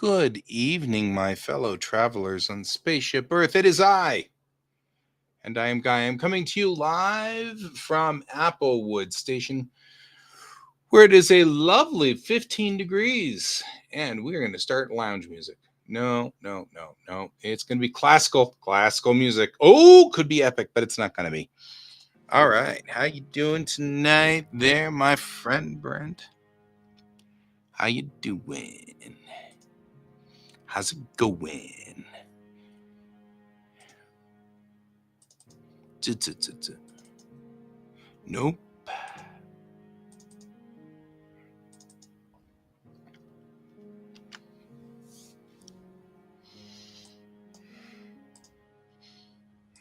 Good evening, my fellow travelers on Spaceship Earth. It is I, and I am Guy. I'm coming to you live from Applewood Station, where it is a lovely 15 degrees, and we're going to start lounge music. No. It's going to be classical music. Oh, could be epic, but it's not going to be. All right, how you doing tonight there, my friend Brent? How you doing? How's it going? Nope.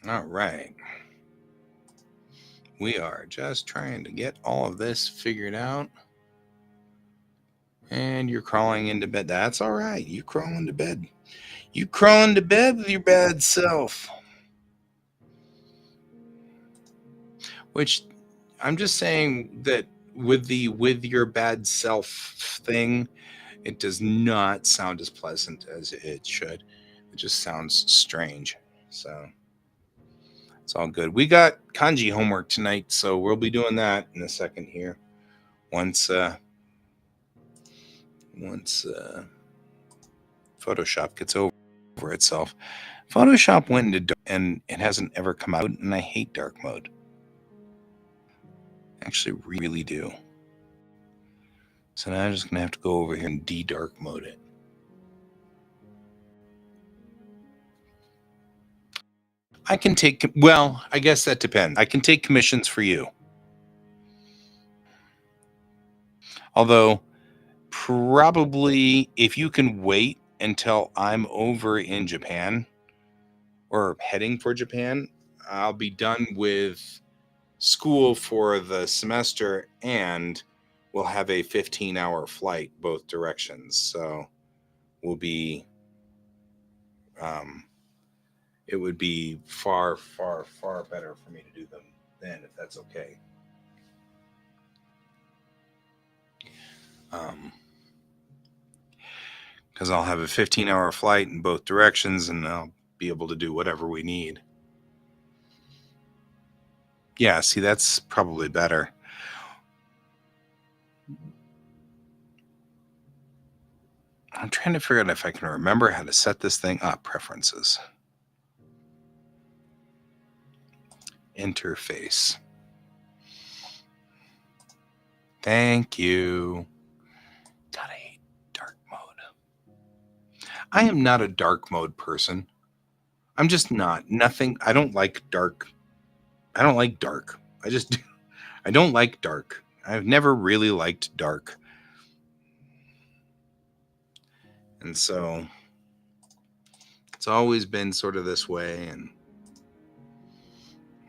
All right. We are just trying to get all of this figured out. And you're crawling into bed. That's all right. You crawl into bed. You crawl into bed with your bad self. Which I'm just saying that with your bad self thing, it does not sound as pleasant as it should. It just sounds strange. So it's all good. We got kanji homework tonight, so we'll be doing that in a second here. Once Photoshop gets over itself. Photoshop went into dark and it hasn't ever come out, and I hate dark mode. I actually really do. So now I'm just going to have to go over here and de-dark mode it. I can take, well, I guess that depends. I can take commissions for you. Although, probably if you can wait until I'm over in Japan or heading for Japan, I'll be done with school for the semester and we'll have a 15-hour flight both directions. So we'll be, it would be far better for me to do them then, if that's okay. Because I'll have a 15-hour flight in both directions and I'll be able to do whatever we need. Yeah, see, that's probably better. I'm trying to figure out if I can remember how to set this thing up. Preferences. Interface. Thank you. God, I hate dark mode. I am not a dark mode person. I'm just not. Nothing. I don't like dark. I don't like dark. I don't like dark. I've never really liked dark. And so it's always been sort of this way, and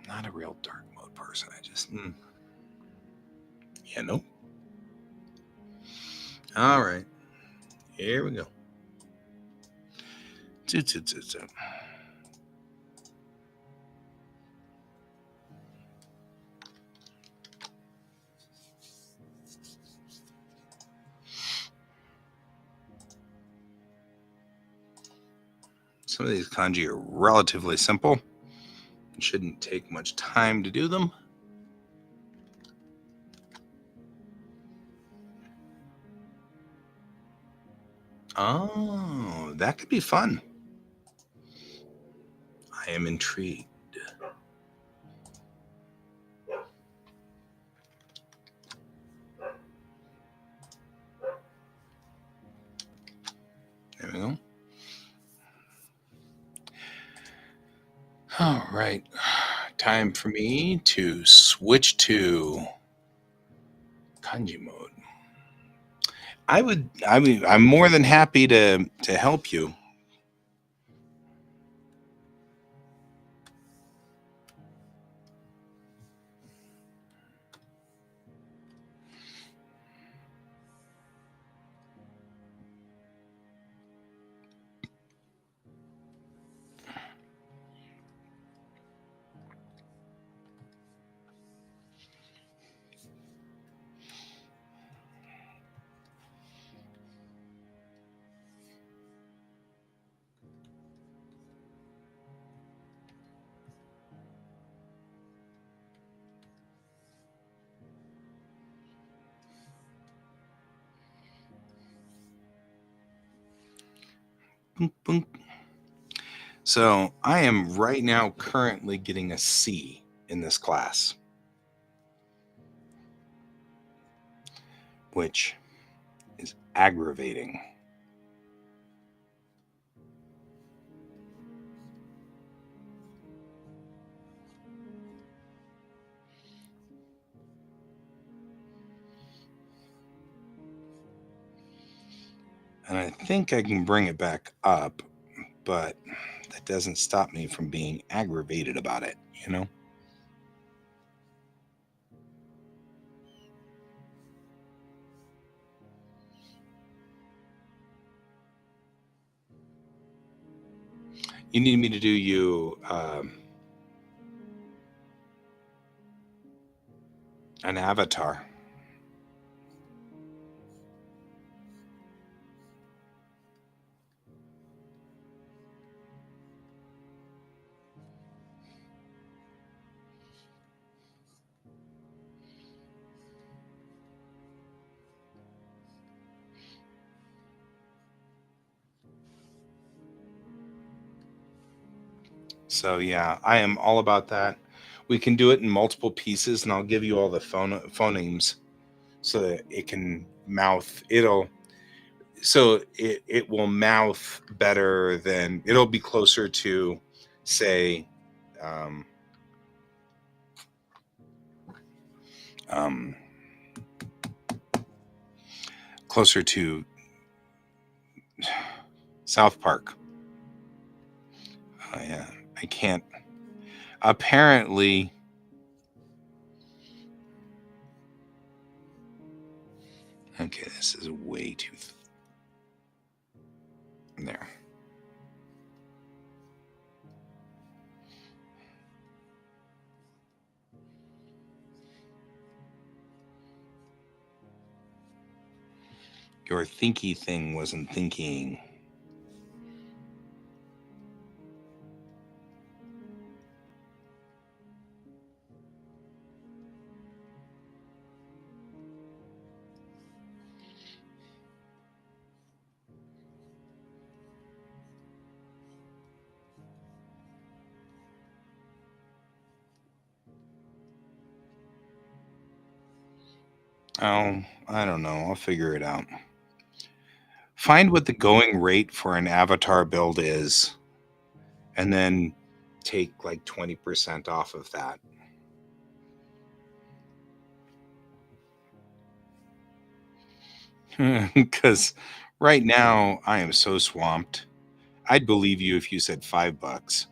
I'm not a real dark mode person. I just, yeah, no. All right. Here we go. Some of these kanji are relatively simple. It shouldn't take much time to do them. Oh, that could be fun. I am intrigued. There we go. All right. Time for me to switch to kanji mode. I'm more than happy to help you. Boom, boom. So I am right now currently getting a C in this class, which is aggravating. And I think I can bring it back up, but that doesn't stop me from being aggravated about it, you know? You need me to do you an avatar. So yeah, I am all about that. We can do it in multiple pieces, and I'll give you all the phonemes so that it can mouth. It will mouth better than it'll be closer to, say, um, um, closer to South Park. Yeah, I can't. Apparently, okay, this is way too there. Your thinky thing wasn't thinking. Oh, I don't know. I'll figure it out. Find what the going rate for an avatar build is, and then take like 20% off of that. Because right now I am so swamped. I'd believe you if you said $5.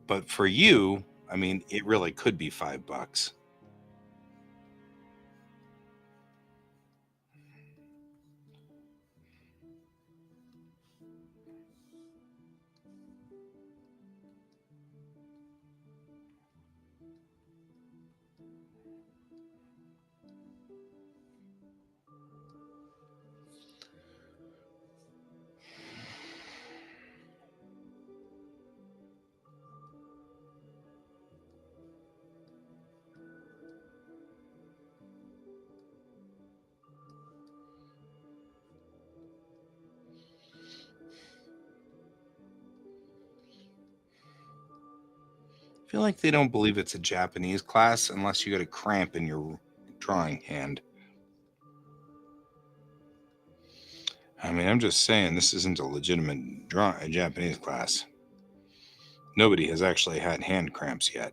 But for you, I mean, it really could be $5. I feel like they don't believe it's a Japanese class unless you get a cramp in your drawing hand. I mean, I'm just saying this isn't a legitimate a Japanese class. Nobody has actually had hand cramps yet.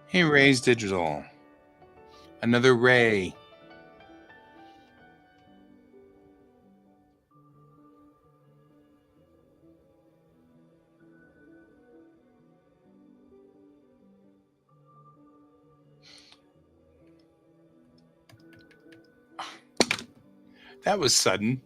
Hey, Ray's Digital. Another Ray. That was sudden.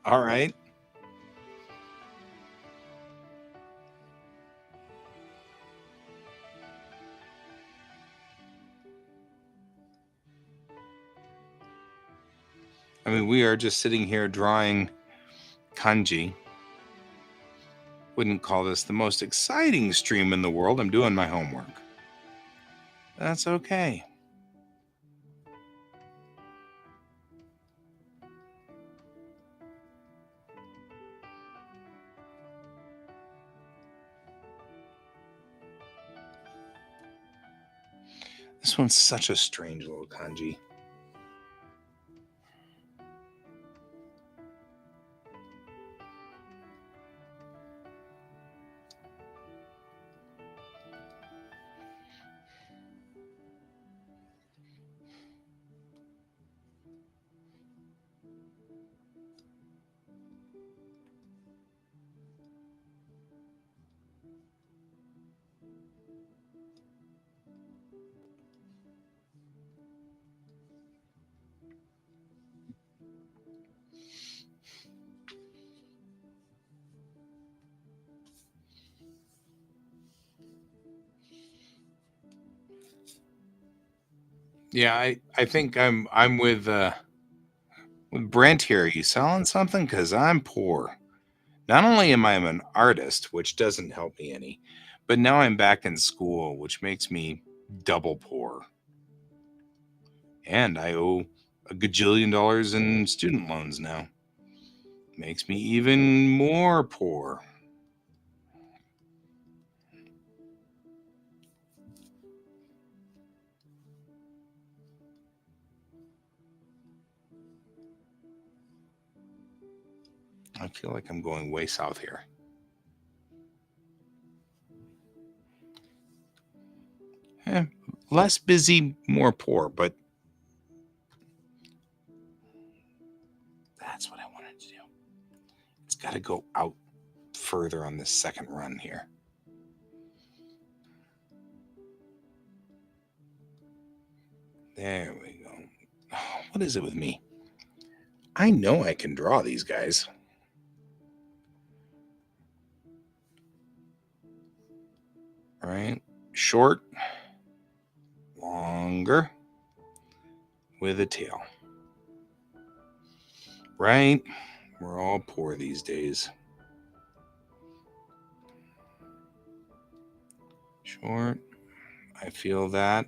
All right. I mean, we are just sitting here drawing kanji. Wouldn't call this the most exciting stream in the world. I'm doing my homework. That's okay. This one's such a strange little kanji. Yeah, I think I'm with Brent here. You selling something? Because I'm poor. Not only am I an artist, which doesn't help me any, but now I'm back in school, which makes me double poor. And I owe a gajillion dollars in student loans now. Makes me even more poor. I feel like I'm going way south here. Less busy, more poor, but that's what I wanted to do. It's got to go out further on this second run here. There we go. Oh, what is it with me? I know I can draw these guys. All right. Short, longer, with a tail. Right? We're all poor these days. Short. I feel that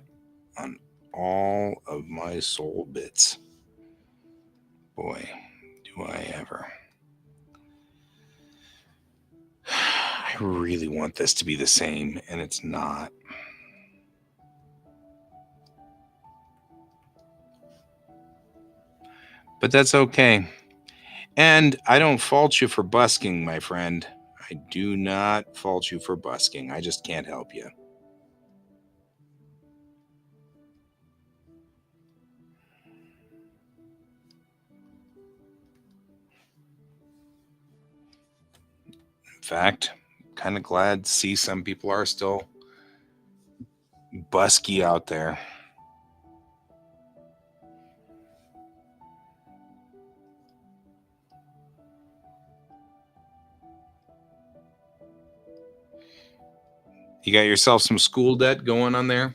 on all of my soul bits. Boy, do I ever. I really want this to be the same, and it's not. But that's okay. And I don't fault you for busking, my friend. I do not fault you for busking. I just can't help you. In fact, kind of glad to see some people are still busky out there. You got yourself some school debt going on there?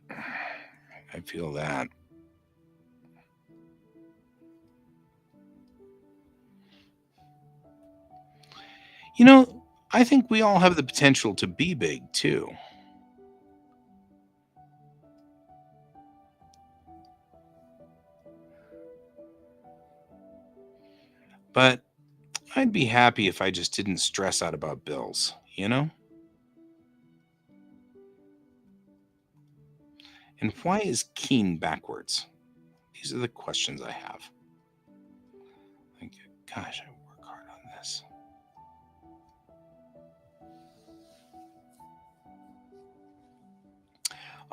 I feel that. You know, I think we all have the potential to be big too. But I'd be happy if I just didn't stress out about bills, you know? And why is keen backwards? These are the questions I have. Like, gosh, I work hard on this.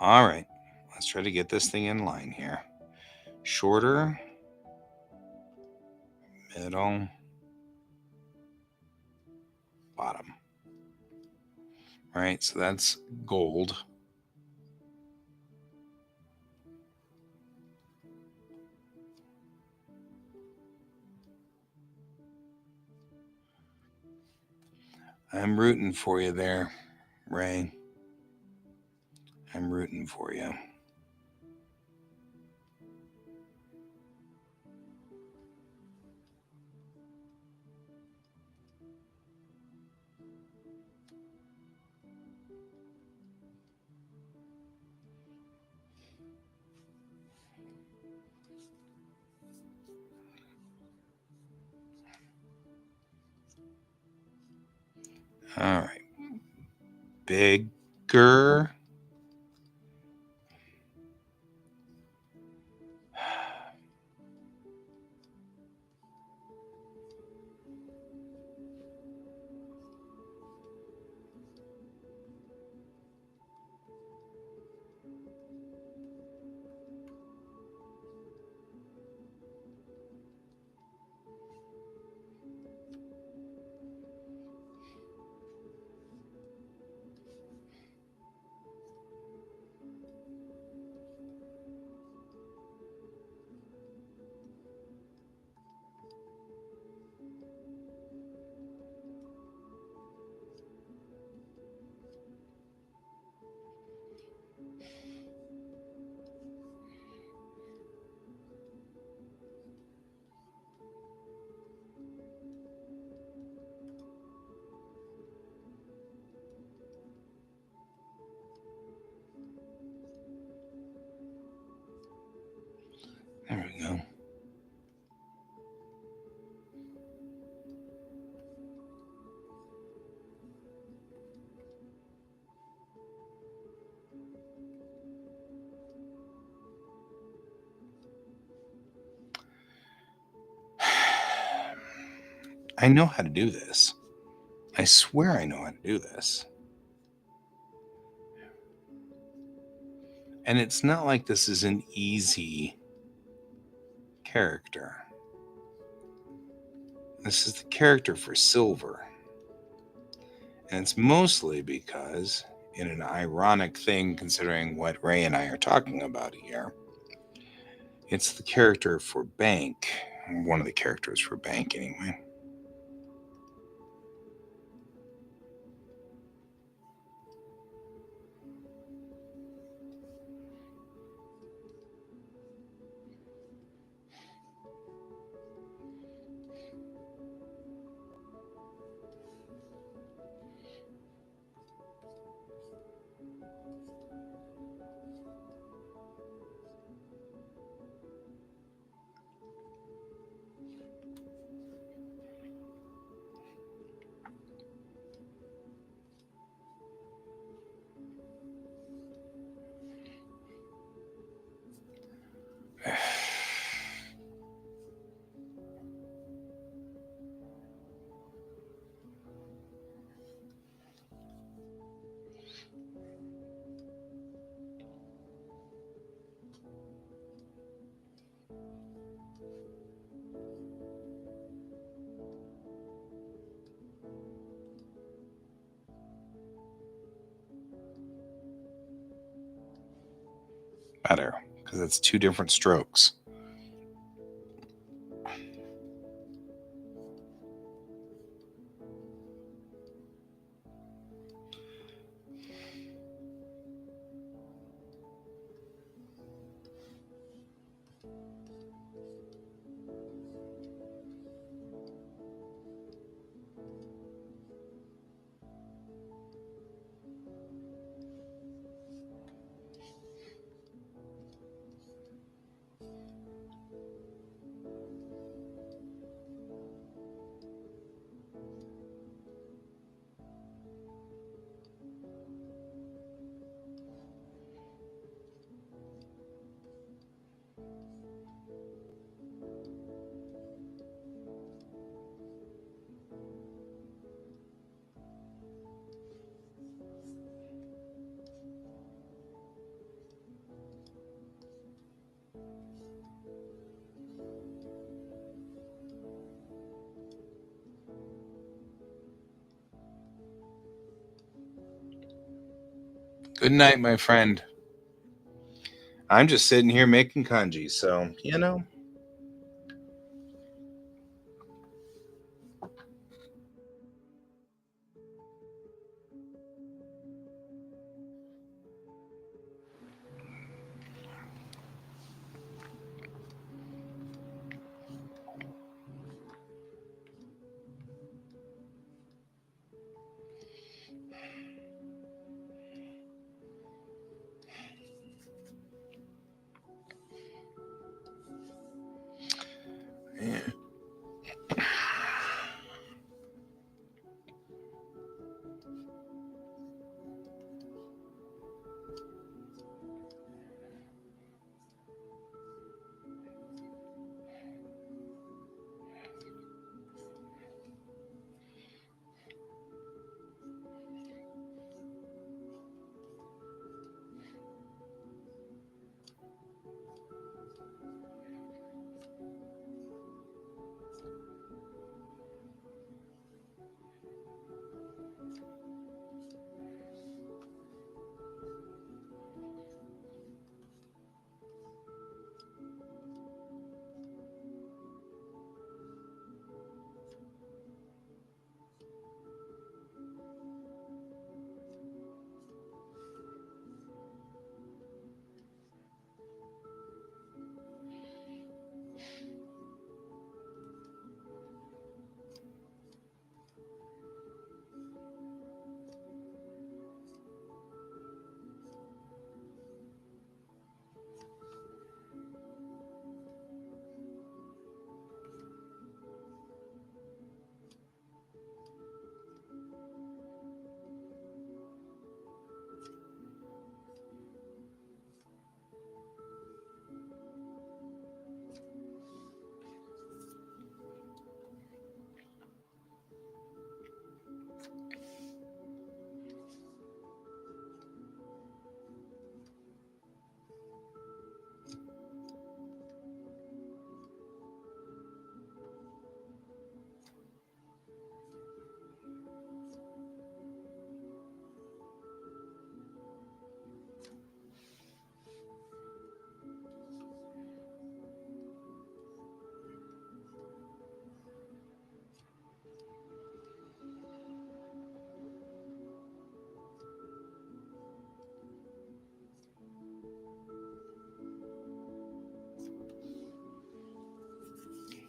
All right, let's try to get this thing in line here. Shorter, middle, bottom. All right, so that's gold. I'm rooting for you there, Ray. I'm rooting for you. All right. Bigger. There we go. I know how to do this. I swear I know how to do this. And it's not like this is an easy character. This is the character for silver. And it's mostly because, in an ironic thing considering what Ray and I are talking about here, it's the character for bank. One of the characters for bank, anyway. Better, because it's two different strokes. Good night, my friend. I'm just sitting here making kanji, so, Yeah.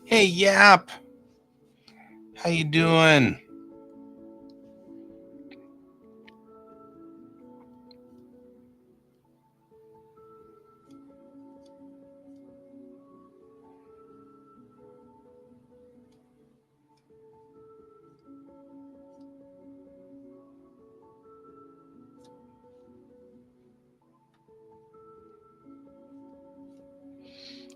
Hey, Yap. How you doing?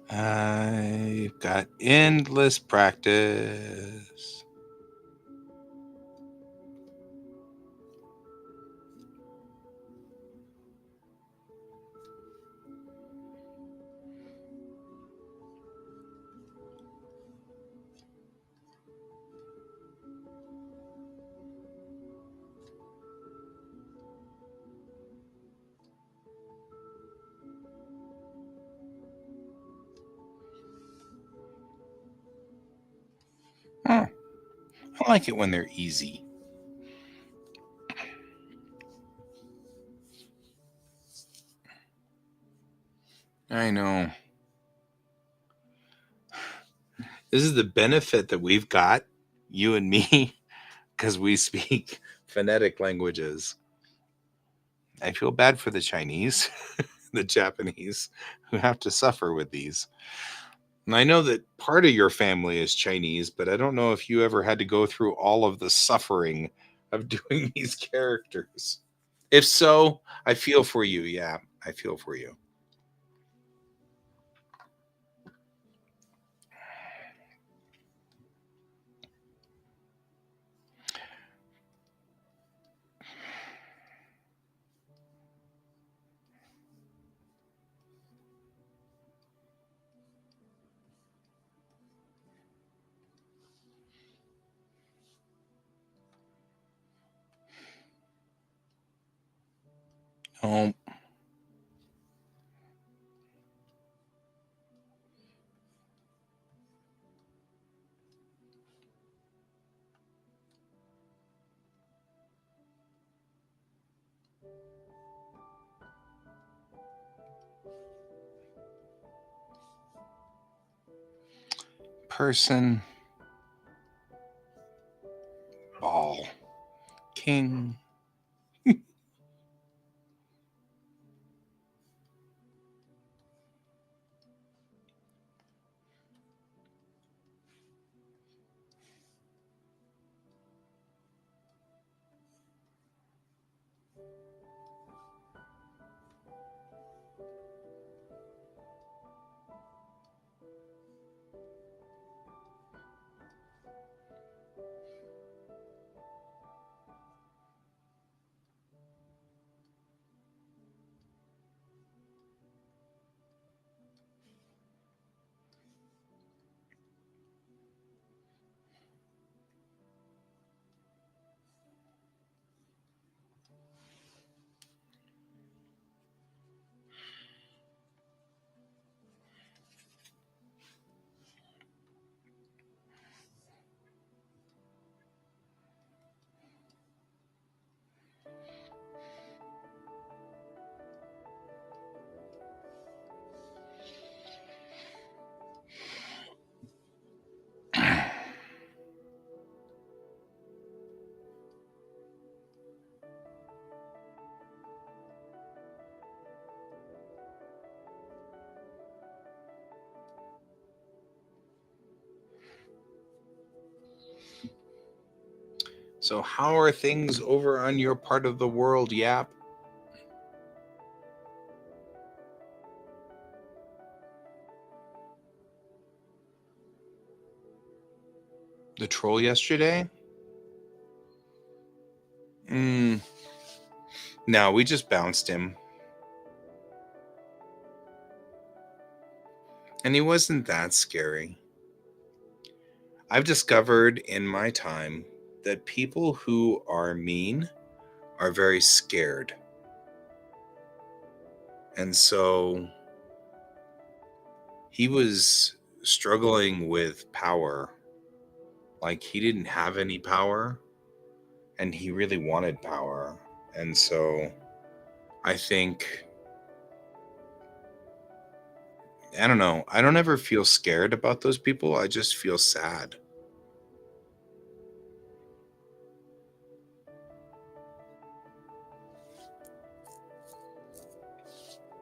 I've got endless practice. Huh. I like it when they're easy. I know. This is the benefit that we've got, you and me, because we speak phonetic languages. I feel bad for the Chinese, the Japanese, who have to suffer with these. And I know that part of your family is Chinese, but I don't know if you ever had to go through all of the suffering of doing these characters. If so, I feel for you. Yeah, I feel for you. Oh, person, ball, king. So, how are things over on your part of the world, Yap? The troll yesterday? Mm, no, we just bounced him. And he wasn't that scary. I've discovered in my time that people who are mean are very scared. And so he was struggling with power. Like he didn't have any power and he really wanted power. And so I think, I don't know, I don't ever feel scared about those people. I just feel sad.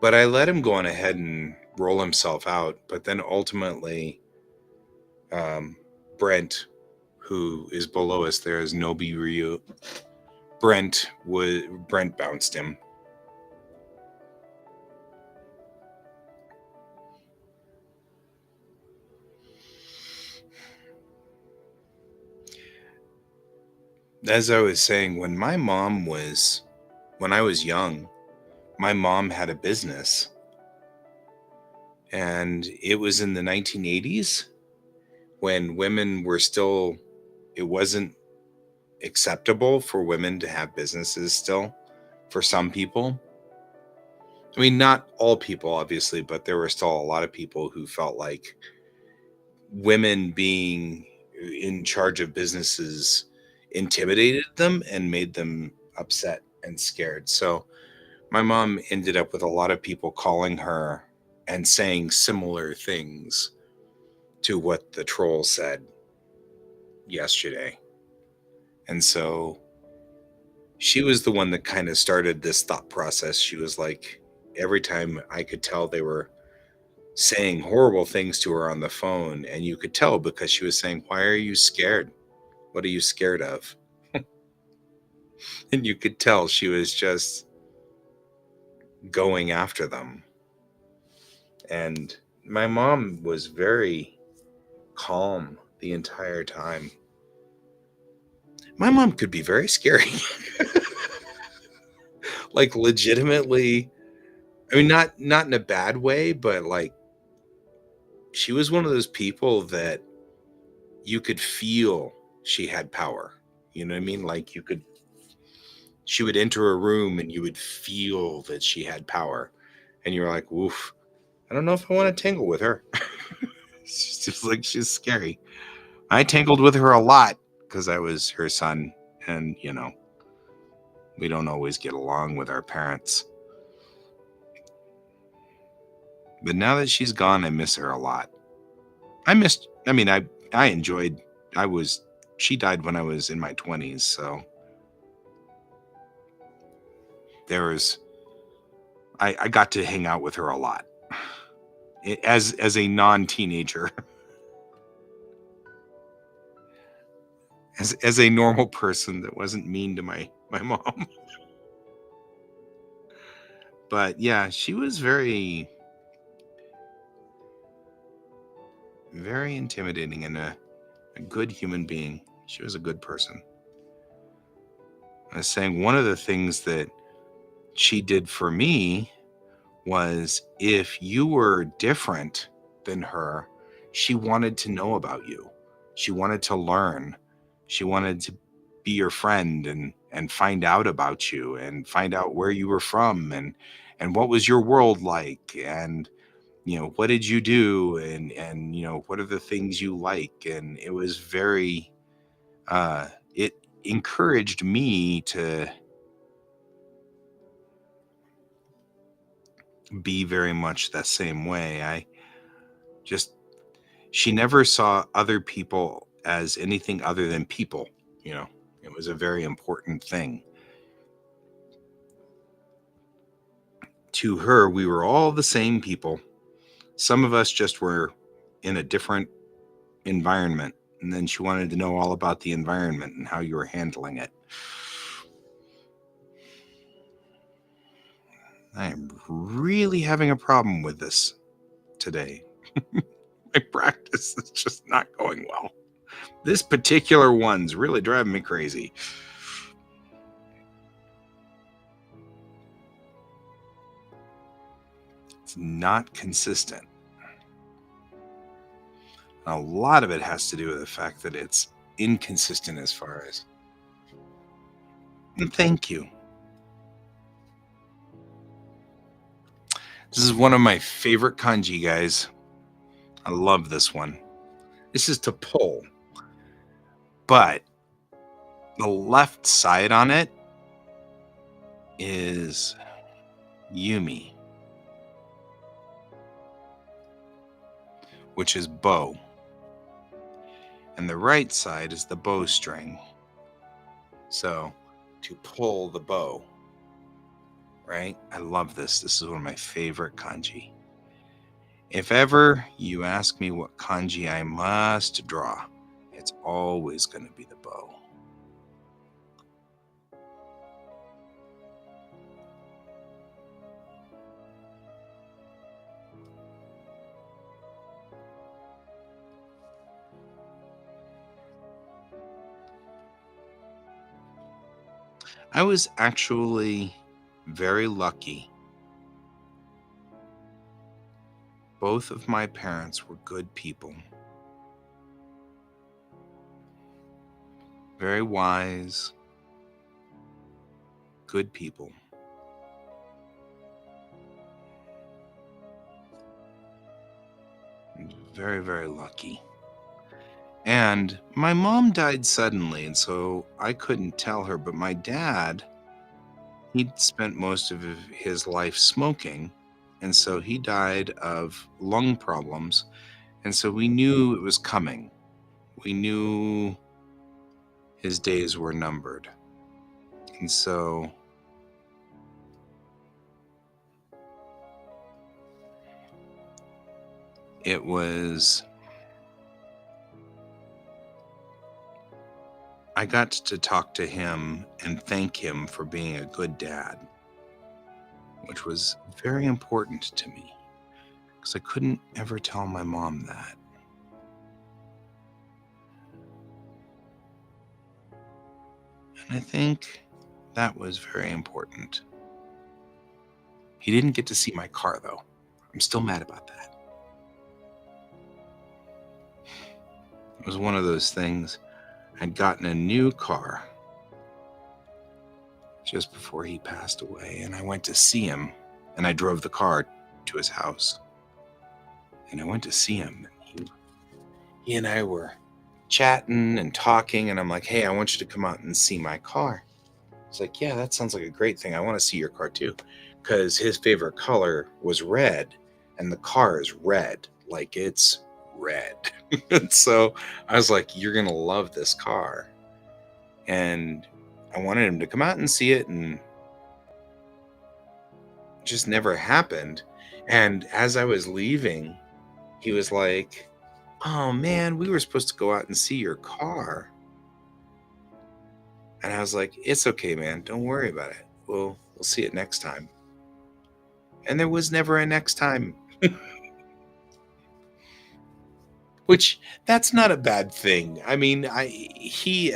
But I let him go on ahead and roll himself out. But then ultimately, um, Brent, who is below us, there is Nobi Ryu. Brent bounced him. As I was saying, when I was young, my mom had a business, and it was in the 1980s when women were still, it wasn't acceptable for women to have businesses still for some people. I mean, not all people, obviously, but there were still a lot of people who felt like women being in charge of businesses intimidated them and made them upset and scared. So my mom ended up with a lot of people calling her and saying similar things to what the troll said yesterday. And so she was the one that kind of started this thought process. She was like, every time I could tell they were saying horrible things to her on the phone, and you could tell because she was saying, "Why are you scared? What are you scared of?" And you could tell she was just going after them. And my mom was very calm the entire time. My mom could be very scary. Like legitimately, I mean not in a bad way, but like she was one of those people that you could feel she had power. You know what I mean? Like you could She would enter a room and you would feel that she had power. And you were like, woof, I don't know if I want to tangle with her. She's just like, she's scary. I tangled with her a lot because I was her son. And, we don't always get along with our parents. But now that she's gone, I miss her a lot. I enjoyed, she died when I was in my 20s. So I got to hang out with her a lot as a non-teenager. As a normal person that wasn't mean to my mom. But yeah, she was very, very intimidating and a good human being. She was a good person. I was saying one of the things that she did for me was if you were different than her, she wanted to know about you. She wanted to learn. She wanted to be your friend and find out about you and find out where you were from and what was your world like and what did you do and what are the things you like. And it was very it encouraged me to be very much that same way. She never saw other people as anything other than people. It was a very important thing to her. We were all the same people. Some of us just were in a different environment, and then she wanted to know all about the environment and how you were handling it. I am really having a problem with this today. My practice is just not going well. This particular one's really driving me crazy. It's not consistent. A lot of it has to do with the fact that it's inconsistent as far as. And thank you. This is one of my favorite kanji, guys. I love this one. This is to pull. But the left side on it is Yumi, which is bow. And the right side is the bowstring. So to pull the bow, right? I love this. This is one of my favorite kanji. If ever you ask me what kanji I must draw, it's always going to be the bow. I was actually very lucky. Both of my parents were good people. Very wise, good people. Very, very lucky. And my mom died suddenly, and so I couldn't tell her, but my dad, he'd spent most of his life smoking, and so he died of lung problems, and so we knew it was coming. We knew his days were numbered. And so it was, I got to talk to him and thank him for being a good dad, which was very important to me because I couldn't ever tell my mom that. And I think that was very important. He didn't get to see my car, though. I'm still mad about that. It was one of those things. I'd gotten a new car just before he passed away, and I went to see him, and I drove the car to his house, and I went to see him. And he and I were chatting and talking, and I'm like, "Hey, I want you to come out and see my car." He's like, "Yeah, that sounds like a great thing. I want to see your car too," because his favorite color was red, and the car is red, like it's red. And so I was like, "You're gonna love this car," and I wanted him to come out and see it, and it just never happened. And as I was leaving, he was like, "Oh man, we were supposed to go out and see your car." And I was like, "It's okay, man. Don't worry about it. We'll see it next time." And there was never a next time. Which that's not a bad thing. I mean, I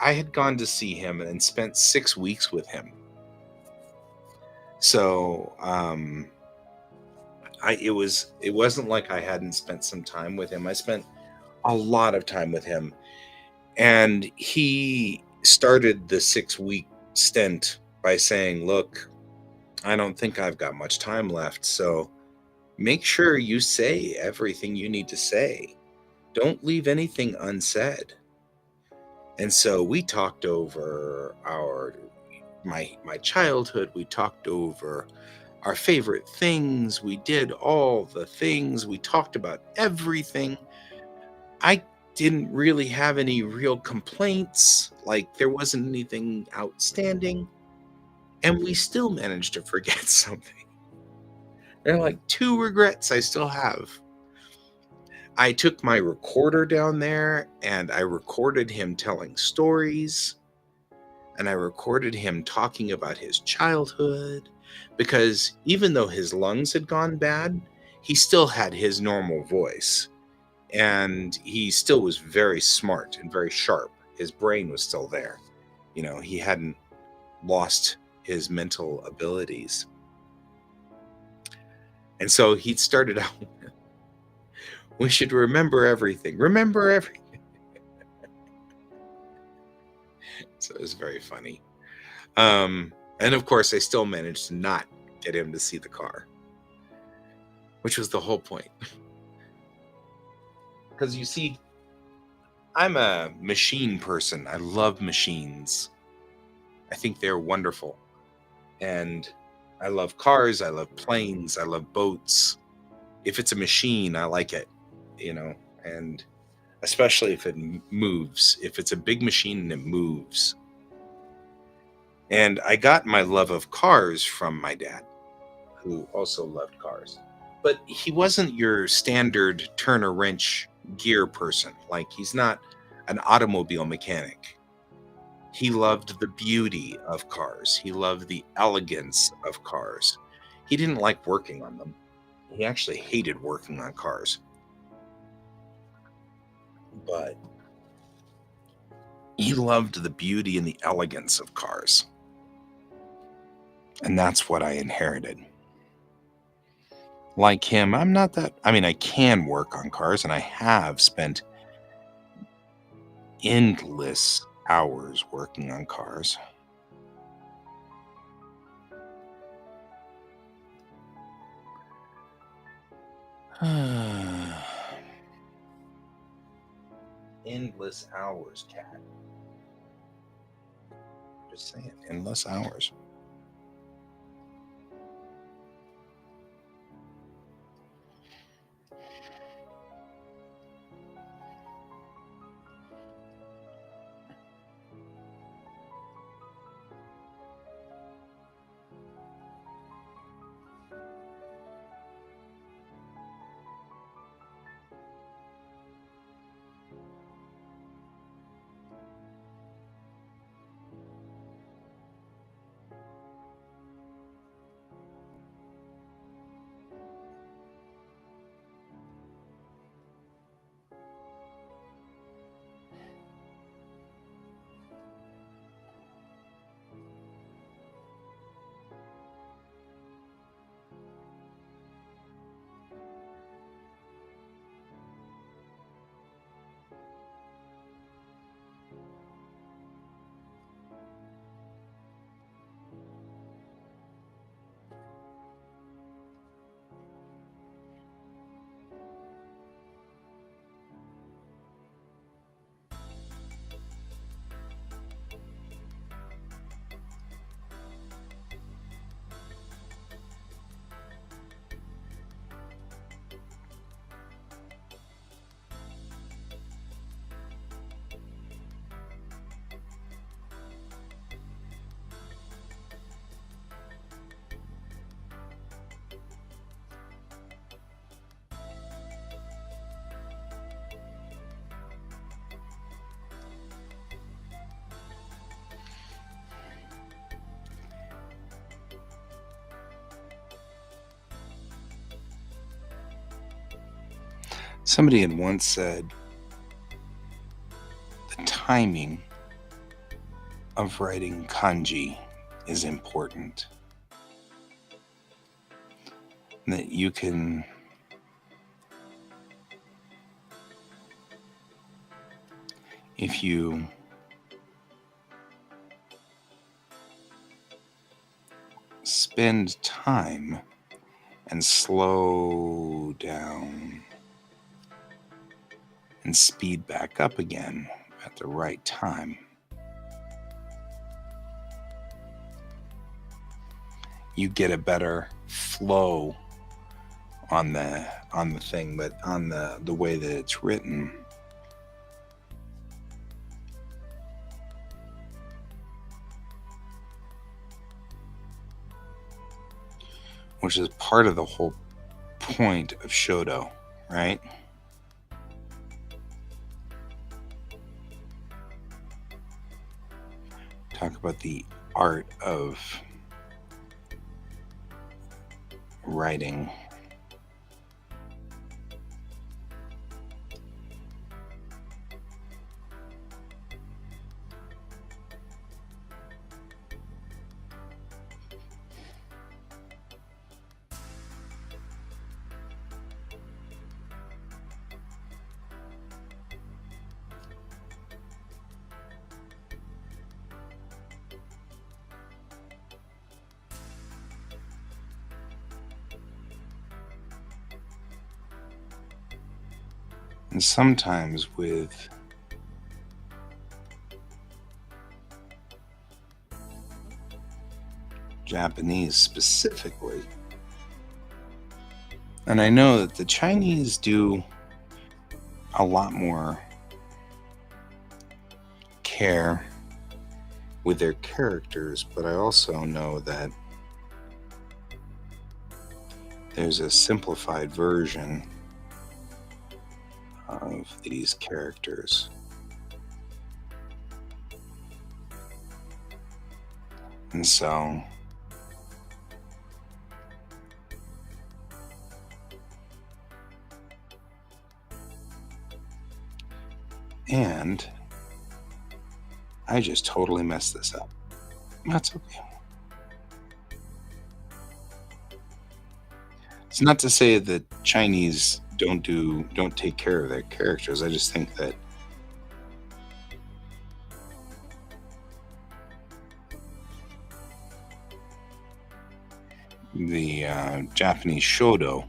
had gone to see him and spent 6 weeks with him. So, it wasn't like I hadn't spent some time with him. I spent a lot of time with him, and he started the 6-week stint by saying, "Look, I don't think I've got much time left, so make sure you say everything you need to say. Don't leave anything unsaid." And so we talked over my childhood, we talked over our favorite things, we did all the things, we talked about everything. I didn't really have any real complaints, like there wasn't anything outstanding, and we still managed to forget something. There are like 2 regrets I still have. I took my recorder down there and I recorded him telling stories, and I recorded him talking about his childhood, because even though his lungs had gone bad, he still had his normal voice, and he still was very smart and very sharp. His brain was still there. He hadn't lost his mental abilities. And so he started out, "We should remember everything. Remember everything." So it was very funny. And of course, I still managed to not get him to see the car, which was the whole point. Because you see, I'm a machine person. I love machines. I think they're wonderful. And I love cars. I love planes. I love boats. If it's a machine, I like it, you know, and especially if it moves. If it's a big machine and it moves. And I got my love of cars from my dad, who also loved cars. But he wasn't your standard turn a wrench gear person. Like, he's not an automobile mechanic. He loved the beauty of cars. He loved the elegance of cars. He didn't like working on them. He actually hated working on cars. But he loved the beauty and the elegance of cars. And that's what I inherited. Like him, I'm not that. I mean, I can work on cars, and I have spent endless hours working on cars. Endless hours, cat. Just saying, endless hours. Somebody had once said the timing of writing kanji is important. And that you can if you spend time and slow down and speed back up again at the right time, you get a better flow on the thing, but on the way that it's written. Which is part of the whole point of Shodo, right? Talk about the art of writing. And sometimes with Japanese specifically, and I know that the Chinese do a lot more care with their characters, but I also know that there's a simplified version of these characters. And so and I just totally messed this up. That's okay. It's not to say that Chinese don't take care of their characters. I just think that the Japanese shodo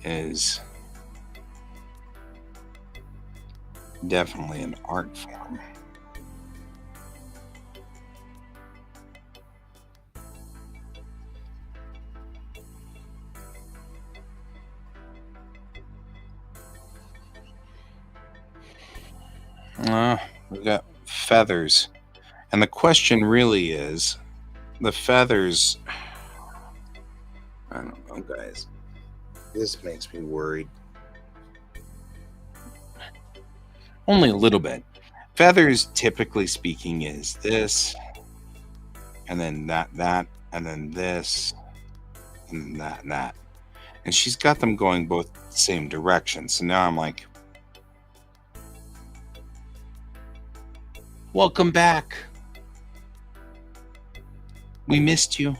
is definitely an art form. We got feathers. And the question really is, the feathers, I don't know, guys. This makes me worried. Only a little bit. Feathers, typically speaking, is this, and then that, and then this, and that. And she's got them going both the same direction. So now I'm like, welcome back. We missed you.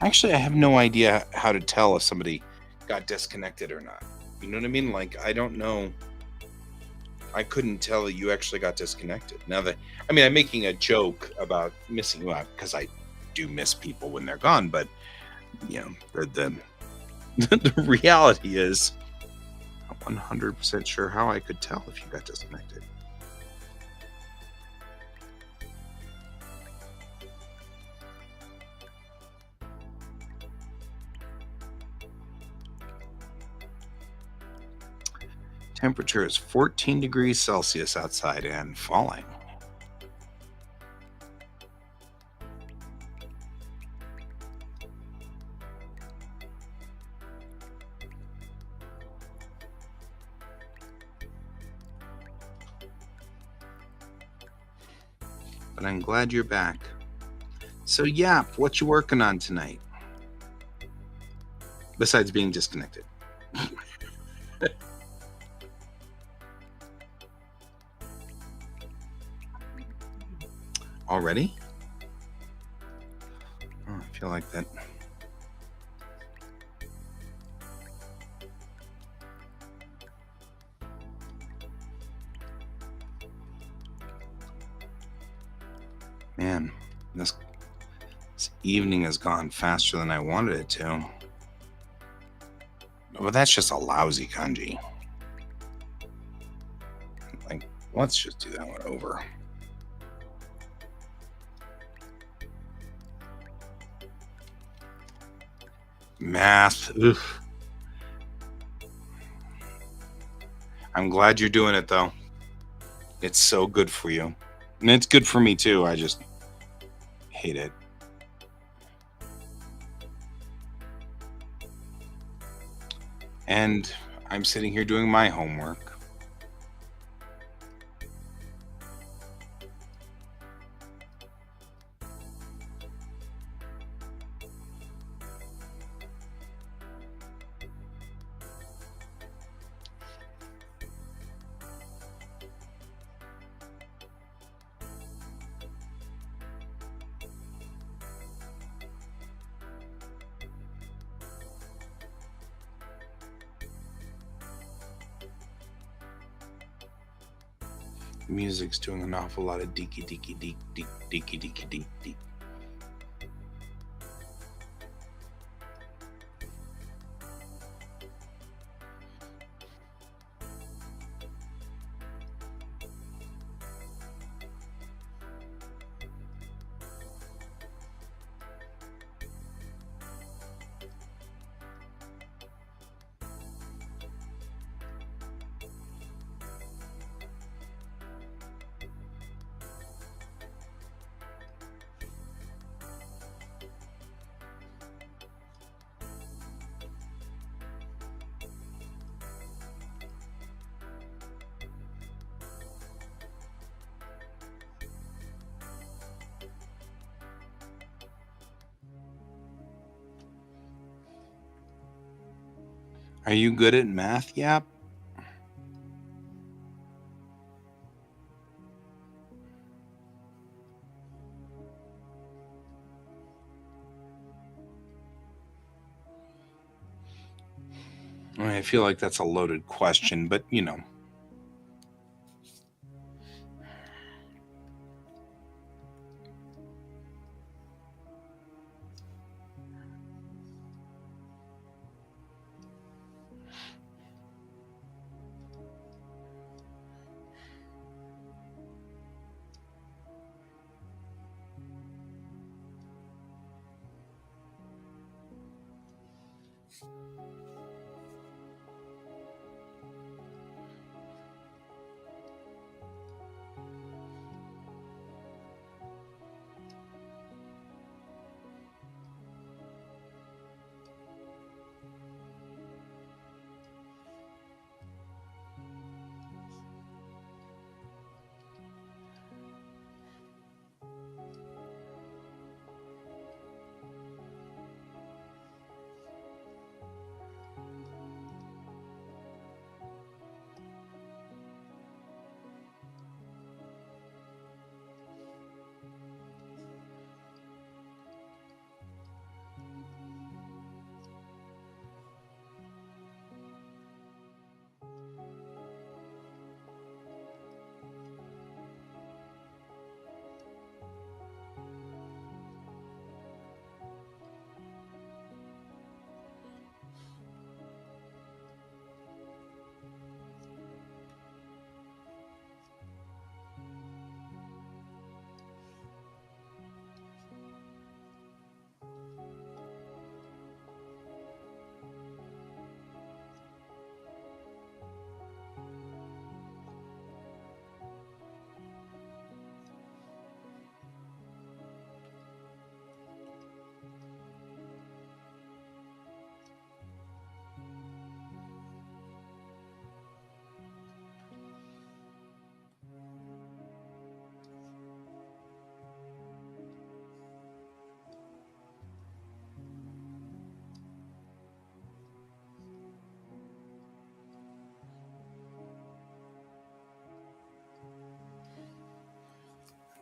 Actually, I have no idea how to tell if somebody got disconnected or not. You know what I mean? Like, I don't know. I couldn't tell that you actually got disconnected. Now that, I mean, I'm making a joke about missing you out because I do miss people when they're gone, but you know, the reality is I'm 100% sure how I could tell if you got disconnected. Temperature is 14 degrees Celsius outside and falling. But I'm glad you're back. So, Yap, what you working on tonight? Besides being disconnected. already? Oh, I feel like that. Man, this evening has gone faster than I wanted it to. But that's just a lousy kanji. Like, let's just do that one over. Math. Oof. I'm glad you're doing it, though. It's so good for you. And it's good for me, too. I just hate it. And I'm sitting here doing my homework. Music's doing an awful lot of deeky deeky deek deek deeky deeky deek deek. Are you good at math, Yap? I feel like that's a loaded question, but you know.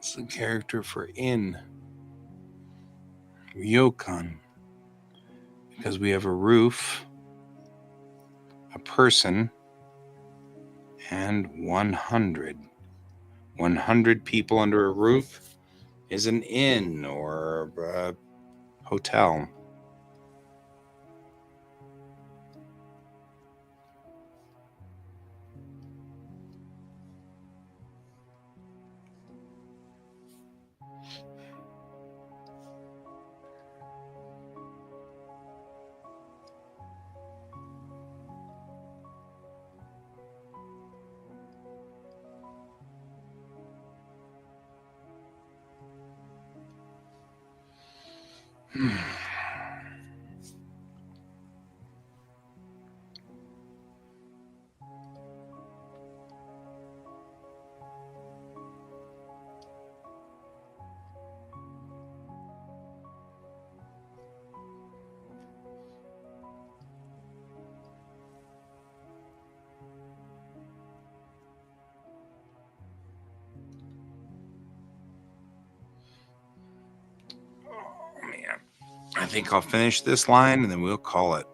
What's the character for in? Ryokan. Because we have a roof, a person, and 100. 100 people under a roof is an inn or a hotel. I think I'll finish this line and then we'll call it.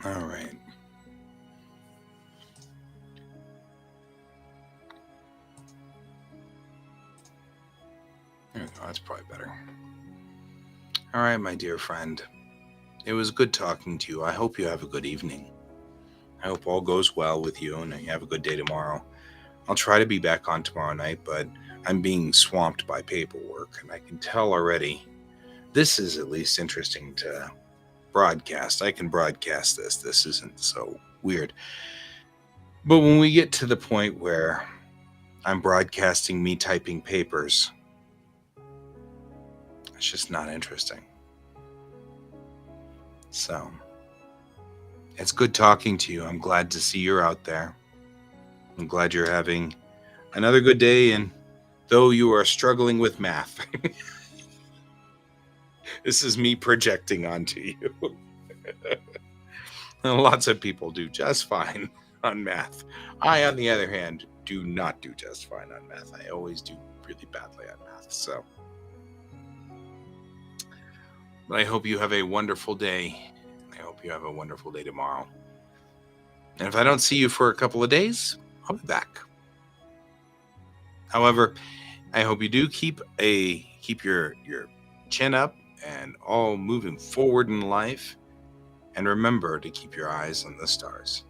All right. There we go. That's probably better. All right, my dear friend. It was good talking to you. I hope you have a good evening. I hope all goes well with you and you have a good day tomorrow. I'll try to be back on tomorrow night, but I'm being swamped by paperwork, and I can tell already this is at least interesting to broadcast. I can broadcast this. This isn't so weird. But when we get to the point where I'm broadcasting me typing papers, it's just not interesting. So, it's good talking to you. I'm glad to see you're out there. I'm glad you're having another good day, and though you are struggling with math, this is me projecting onto you. Lots of people do just fine on math. I, on the other hand, do not do just fine on math. I always do really badly on math. So, but I hope you have a wonderful day. I hope you have a wonderful day tomorrow. And if I don't see you for a couple of days, I'll be back. However, I hope you do keep your chin up and all moving forward in life. And remember to keep your eyes on the stars.